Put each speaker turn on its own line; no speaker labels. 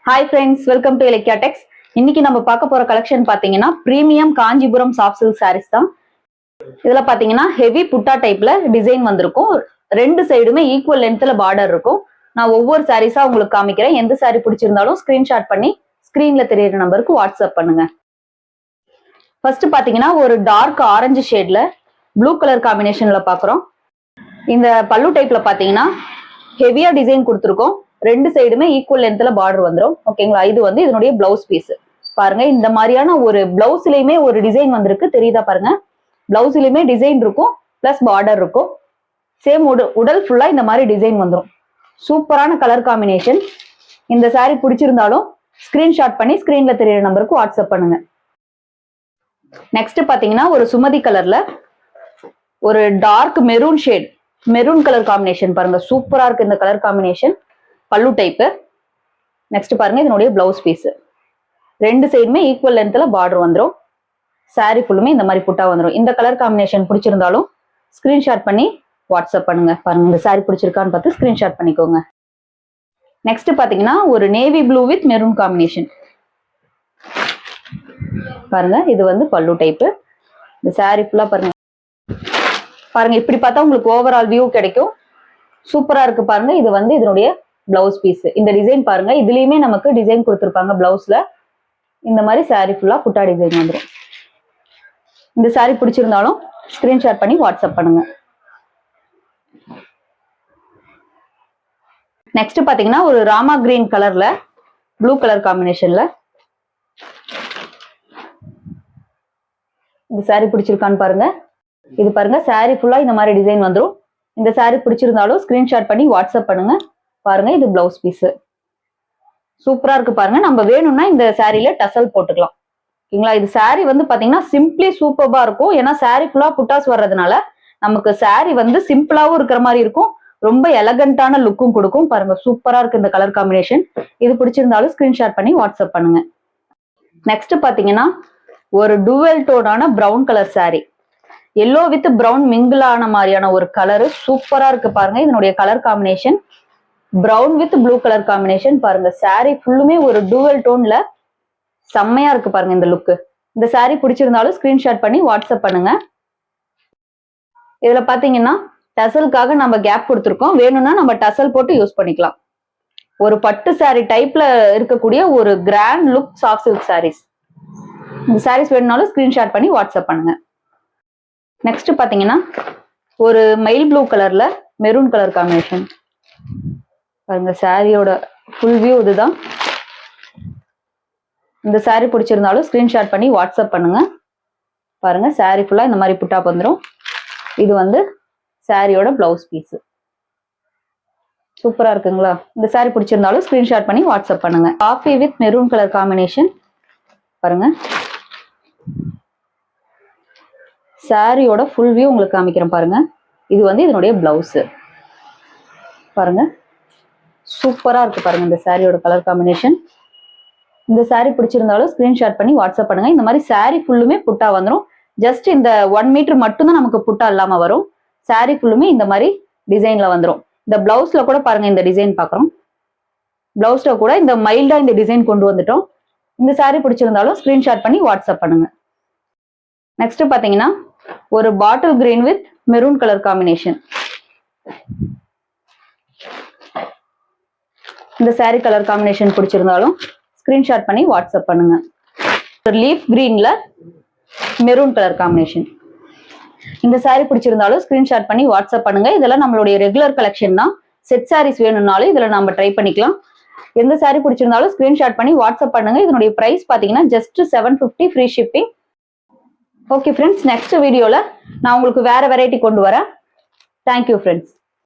Hi friends, welcome to Ilakkiya Tex. இன்னைக்கு நம்ம பார்க்க போற கலெக்ஷன் பாத்தீங்கன்னா premium Kanchipuram soft silk saris தான். இதுல பாத்தீங்கன்னா ஹெவி புட்டா டைப்ல டிசைன் வந்திருக்கும். ரெண்டு சைடுமே ஈக்குவல் லென்த்ல பார்டர் இருக்கும். நான் ஒவ்வொரு சாரீஸா உங்களுக்கு காமிக்கிறேன். எந்த சாரீ பிடிச்சிருந்தாலும் ஸ்கிரீன்ஷாட் பண்ணி ஸ்கிரீன்ல தெரியுற நம்பருக்கு வாட்ஸ்அப் பண்ணுங்க. ஃபர்ஸ்ட் பாத்தீங்கன்னா ஒரு டார்க் ஆரஞ்சு ஷேட்ல ப்ளூ கலர் காம்பினேஷன்ல பாக்குறோம். இந்த பல்லு டைப்ல பாத்தீங்கன்னா ஹெவியா டிசைன் கொடுத்துருக்கோம். ரெண்டு சைடுமே ஈக்குவல் லென்த்ல பார்டர் வந்துடும். ஓகேங்களா? இது வந்து இதனுடைய பிளவுஸ் பீஸ் பாருங்க. இந்த மாதிரியான ஒரு பிளவுஸ்லயுமே ஒரு டிசைன் வந்திருக்கு, தெரியுதா பாருங்க. பிளவுஸ்லயுமே டிசைன் இருக்கும், பிளஸ் பார்டர் இருக்கும். சேம் உடல் ஃபுல்லா இந்த மாதிரி டிசைன் வந்துடும். சூப்பரான கலர் காம்பினேஷன். இந்த சாரி பிடிச்சிருந்தாலும் ஸ்கிரீன்ஷாட் பண்ணி ஸ்கிரீன்ல தெரியுற நம்பருக்கு வாட்ஸ்அப் பண்ணுங்க. நெக்ஸ்ட் பாத்தீங்கன்னா ஒரு சுமதி கலர்ல ஒரு dark maroon shade, maroon colour combination பாருங்க. சூப்பரா இருக்கு இந்த கலர் காம்பினேஷன். பல்லு டைப்பு. நெக்ஸ்ட் பாருங்க, இதனுடைய பிளவுஸ் பீஸ். ரெண்டு சைடுமே ஈக்குவல் லென்த்ல பார்டர் வந்துடும். சாரி ஃபுல்லுமே இந்த மாதிரி புட்டா வந்துடும். இந்த கலர் காம்பினேஷன் பிடிச்சிருந்தாலும் ஸ்கிரீன்ஷாட் பண்ணி வாட்ஸ்அப் பண்ணுங்க. பாருங்க, இந்த சாரி பிடிச்சிருக்கான்னு பார்த்து ஸ்கிரீன்ஷாட் பண்ணிக்கோங்க. நெக்ஸ்ட் பாத்தீங்கன்னா ஒரு navy blue with maroon combination பாருங்க. இது வந்து பல்லு டைப்பு. இந்த சாரி ஃபுல்லா பாருங்க. பாருங்க, இப்படி பார்த்தா உங்களுக்கு ஓவரால் வியூ கிடைக்கும். சூப்பரா இருக்கு பாருங்க. இது வந்து இதனுடைய பிளவுஸ் பீஸ். இந்த டிசைன் பாருங்க, இதுலயுமே நமக்கு டிசைன் கொடுத்துருப்பாங்க பிளவுஸ்ல. இந்த மாதிரி சாரி ஃபுல்லா புட்டா டிசைன் வந்துடும். இந்த சாரி பிடிச்சிருந்தாலும் ஸ்கிரீன்ஷாட் பண்ணி வாட்ஸ்அப் பண்ணுங்க. நெக்ஸ்ட் பாத்தீங்கன்னா ஒரு ராமா கிரீன் கலர்ல ப்ளூ கலர் காம்பினேஷன்ல இந்த சாரி பிடிச்சிருக்கான்னு பாருங்க. இது பாருங்க, சாரி ஃபுல்லா இந்த மாதிரி டிசைன் வந்துடும். இந்த சாரி பிடிச்சிருந்தாலும் ஸ்கிரீன்ஷாட் பண்ணி வாட்ஸ்அப் பண்ணுங்க. பாருங்க, இது பிளவுஸ் பீஸ். சூப்பரா இருக்கு பாருங்க. நம்ம வேணும்னா இந்த சாரியில டசல் போட்டுக்கலாம். ஓகேங்களா? இது சாரி வந்து பாத்தீங்கன்னா சிம்பிளி சூப்பர்பா இருக்கும். ஏன்னா சாரி ஃபுல்லா புட்டாஸ் வர்றதுனால நமக்கு சாரி வந்து சிம்பிளாவும் இருக்கிற மாதிரி இருக்கும், ரொம்ப எலகண்டான லுக்கும் கொடுக்கும். பாருங்க, சூப்பரா இருக்கு இந்த கலர் காம்பினேஷன். இது பிடிச்சிருந்தாலும் ஸ்கிரீன்ஷாட் பண்ணி வாட்ஸ்அப் பண்ணுங்க. நெக்ஸ்ட் பாத்தீங்கன்னா ஒரு டுவெல் டோனான brown colour sari. Yellow with brown mingle ஆன மாதிரியான ஒரு கலரு. சூப்பரா இருக்கு பாருங்க. இதனுடைய colour combination brown with blue colour combination பாருங்க. சாரி ஃபுல்லுமே ஒரு டூவல் டோன்ல செம்மையா இருக்கு பாருங்க இந்த லுக்கு. இந்த சாரி பிடிச்சிருந்தாலும் ஸ்கிரீன்ஷாட் பண்ணி வாட்ஸ்அப் பண்ணுங்க. இதுல பாத்தீங்கன்னா டசலுக்காக நம்ம கேப் கொடுத்துருக்கோம். வேணும்னா நம்ம டசல் போட்டு யூஸ் பண்ணிக்கலாம். ஒரு பட்டு சாரி டைப்ல இருக்கக்கூடிய ஒரு grand look soft silk saris. இந்த சாரீஸ் வேணும்னாலும் ஸ்கிரீன்ஷாட் பண்ணி வாட்ஸ்அப் பண்ணுங்க. நெக்ஸ்ட் பாத்தீங்கன்னா ஒரு மயில் ப்ளூ கலர்ல மெரூன் கலர் காம்பினேஷன் பாருங்க. சாரியோட ஃபுல் வியூ இதுதான். இந்த சாரி பிடிச்சிருந்தாலும் ஸ்கிரீன்ஷாட் பண்ணி வாட்ஸ்அப் பண்ணுங்க. பாருங்க, சாரி ஃபுல்லா இந்த மாதிரி புட்டா வந்துடும். இது வந்து சாரியோட பிளவுஸ் பீஸ். சூப்பரா இருக்குங்களா? இந்த சாரி பிடிச்சிருந்தாலும் ஸ்கிரீன்ஷாட் பண்ணி வாட்ஸ்அப் பண்ணுங்க. Coffee with maroon colour combination பாருங்க. சாரியோட ஃபுல் வியூ உங்களுக்கு காமிக்கிறேன் பாருங்க. இது வந்து இதனுடைய பிளவுஸ் பாருங்க. சூப்பரா இருக்கு பாருங்க இந்த சாரியோட கலர் காம்பினேஷன். இந்த சாரி பிடிச்சிருந்தாலும் ஸ்கிரீன்ஷாட் பண்ணி வாட்ஸ்அப் பண்ணுங்க. இந்த மாதிரி சாரி ஃபுல்லுமே புட்டா வந்துடும். ஜஸ்ட் இந்த 1 மீட்டர் மட்டும் தான் நமக்கு புட்டா இல்லாம வரும். சாரி ஃபுல்லுமே இந்த மாதிரி டிசைன்ல வந்துடும். இந்த பிளவுஸ்ல கூட பாருங்க, இந்த டிசைன் பாக்குறோம். பிளவுஸ்ல கூட இந்த மைல்டா இந்த டிசைன் கொண்டு வந்துட்டோம். இந்த சாரி பிடிச்சிருந்தாலும் ஸ்கிரீன்ஷாட் பண்ணி வாட்ஸ்அப் பண்ணுங்க. நெக்ஸ்ட் பாத்தீங்கன்னா ஒரு bottle green with maroon colour combination. இந்த சாரி கலர் காம்பினேஷன் பிடிச்சிருந்தாலும் ஸ்கிரீன்ஷாட் பண்ணி வாட்ஸ்அப் பண்ணுங்க. லீஃப் கிரீன்ல மெரூன் கலர் காம்பினேஷன். இந்த சாரி பிடிச்சிருந்தாலும் ஸ்கிரீன்ஷாட் பண்ணி வாட்ஸ்அப் பண்ணுங்க. இதெல்லாம் நம்மளுடைய ரெகுலர் கலெக்ஷன் தான். செட் சாரீஸ் வேணும்னாலும் இதுல நம்ம ட்ரை பண்ணிக்கலாம். எந்த சாரி பிடிச்சிருந்தாலும் ஸ்கிரீன்ஷாட் பண்ணி வாட்ஸ்அப் பண்ணுங்க. இதனுடைய பிரைஸ் பாத்தீங்கன்னா just 750 free shipping. Okay friends, next வீடியோல நான் உங்களுக்கு வேற வெரைட்டி கொண்டு வரேன். Thank you friends.